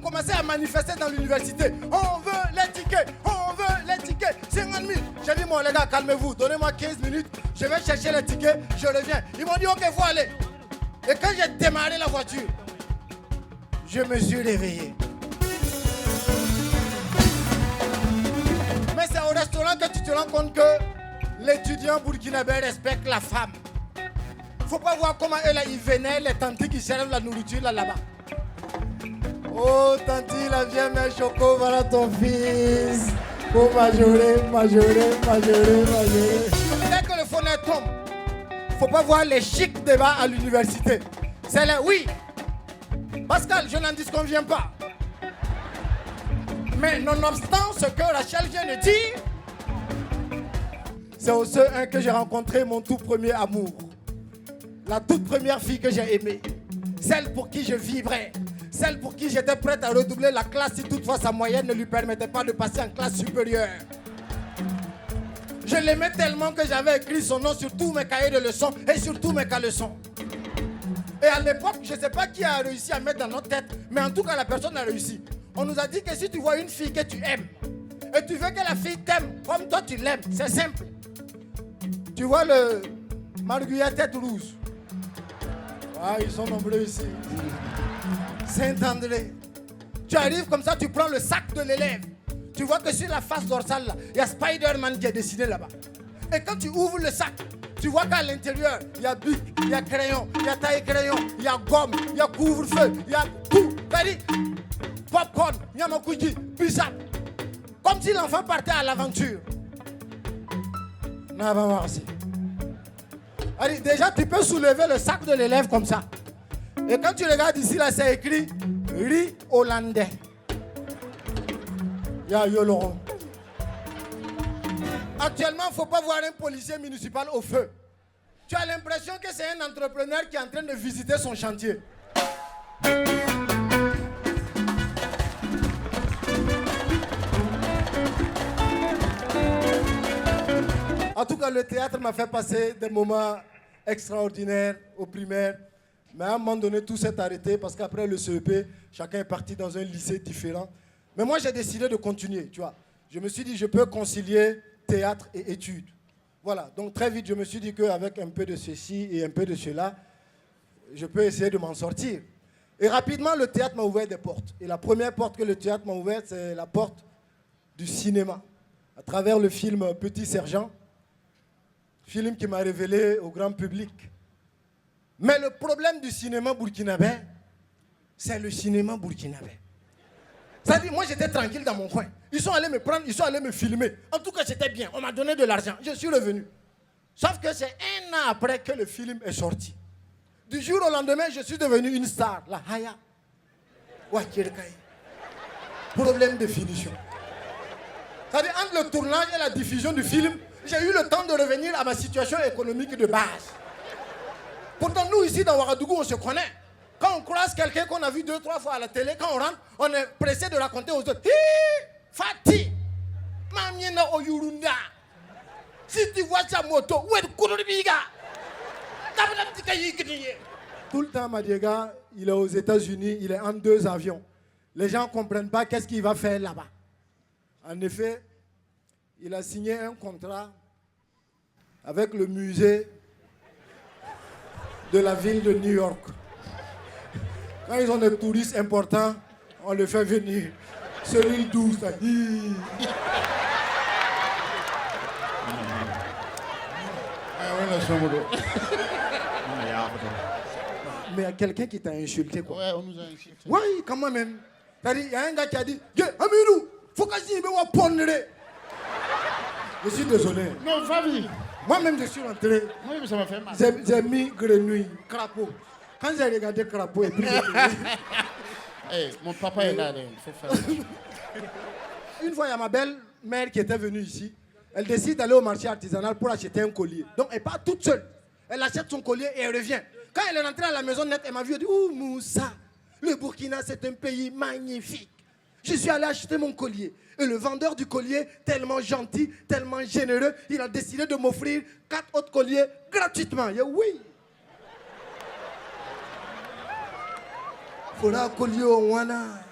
commencé à manifester dans l'université. On veut les tickets, on veut les tickets. 50 000. J'ai dit, les gars, calmez-vous, donnez-moi 15 minutes. Je vais chercher les tickets, je reviens. Ils m'ont dit, ok, il faut aller. Et quand j'ai démarré la voiture, je me suis réveillé. Mais c'est au restaurant que tu te rends compte que l'étudiant burkinabé respecte la femme. Faut pas voir comment eux là, ils venaient, les tantis qui servent la nourriture là-bas. Oh, tanti, là, viens, mets choco, voilà ton fils. Faut majorer. Dès que le fenêtre tombe, faut pas voir les chics débats à l'université. C'est les oui. Pascal, je n'en disconviens pas. Mais nonobstant ce que Rachel vient de dire, c'est au CE1 que j'ai rencontré mon tout premier amour. La toute première fille que j'ai aimée. Celle pour qui je vibrais. Celle pour qui j'étais prête à redoubler la classe si toutefois sa moyenne ne lui permettait pas de passer en classe supérieure. Je l'aimais tellement que j'avais écrit son nom sur tous mes cahiers de leçons et sur tous mes caleçons. Et à l'époque, je ne sais pas qui a réussi à mettre dans notre tête, mais en tout cas la personne a réussi. On nous a dit que si tu vois une fille que tu aimes, et tu veux que la fille t'aime comme toi tu l'aimes, c'est simple. Tu vois le Marguerite tête rouge. Ah, ils sont nombreux ici. Saint-André. Tu arrives comme ça, tu prends le sac de l'élève. Tu vois que sur la face dorsale, là, il y a Spider-Man qui est dessiné là-bas. Et quand tu ouvres le sac, tu vois qu'à l'intérieur, il y a bic, il y a crayon, il y a taille-crayon, il y a gomme, il y a couvre-feu, il y a tout. C'est-à-dire, popcorn, yamakuji, bissap. Comme si l'enfant partait à l'aventure. Non, va voir aussi. Allez, déjà, tu peux soulever le sac de l'élève comme ça. Et quand tu regardes ici, là, c'est écrit riz hollandais. Ya Yoloron. Actuellement, il ne faut pas voir un policier municipal au feu. Tu as l'impression que c'est un entrepreneur qui est en train de visiter son chantier. En tout cas, le théâtre m'a fait passer des moments extraordinaires au primaire. Mais à un moment donné, tout s'est arrêté parce qu'après le CEP, chacun est parti dans un lycée différent. Mais moi, j'ai décidé de continuer, tu vois. Je me suis dit, je peux concilier théâtre et études. Voilà, donc très vite, je me suis dit qu'avec un peu de ceci et un peu de cela, je peux essayer de m'en sortir. Et rapidement, le théâtre m'a ouvert des portes. Et la première porte que le théâtre m'a ouverte, c'est la porte du cinéma. À travers le film Petit Sergent, film qui m'a révélé au grand public. Mais le problème du cinéma burkinabé, c'est le cinéma burkinabé. C'est-à-dire, moi j'étais tranquille dans mon coin. Ils sont allés me prendre, ils sont allés me filmer. En tout cas, c'était bien. On m'a donné de l'argent. Je suis revenu. Sauf que c'est un an après que le film est sorti. Du jour au lendemain, je suis devenu une star. La Haya. Wakirkai. Problème de finition. C'est-à-dire, entre le tournage et la diffusion du film, j'ai eu le temps de revenir à ma situation économique de base. Pourtant, nous, ici, dans Ouagadougou, on se connaît. Quand on croise quelqu'un qu'on a vu 2-3 fois à la télé, quand on rentre, on est pressé de raconter aux autres. Hi, Fati, Mamiena Oyurunda. Si tu vois sa moto, où est le Kouroubiga? Tout le temps, Madiega, il est aux États-Unis, il est en 2 avions. Les gens ne comprennent pas qu'est-ce qu'il va faire là-bas. En effet, il a signé un contrat avec le musée de la ville de New York. Quand ils ont des touristes importants, on les fait venir. Cellule 12, ça. Mais il y a quelqu'un qui t'a insulté, quoi. Ouais, on nous a insulté. Oui, comment même. Il y a un gars qui a dit Amirou, faut que je me pondre. Je suis désolé. Non, Fabi. Moi-même, je suis rentré. Moi-même, ça m'a fait mal. J'ai mis grenouille, crapaud. Quand j'ai regardé crapaud et puis hey, mon papa est là, il faut faire. Une fois, il y a ma belle-mère qui était venue ici. Elle décide d'aller au marché artisanal pour acheter un collier. Donc, elle part toute seule. Elle achète son collier et elle revient. Quand elle est rentrée à la maison nette, elle m'a vu, elle dit, ouh Moussa, le Burkina, c'est un pays magnifique. Je suis allé acheter mon collier. Et le vendeur du collier, tellement gentil, tellement généreux, il a décidé de m'offrir 4 autres colliers gratuitement. Il a dit, oui. Faudra un collier au Wana.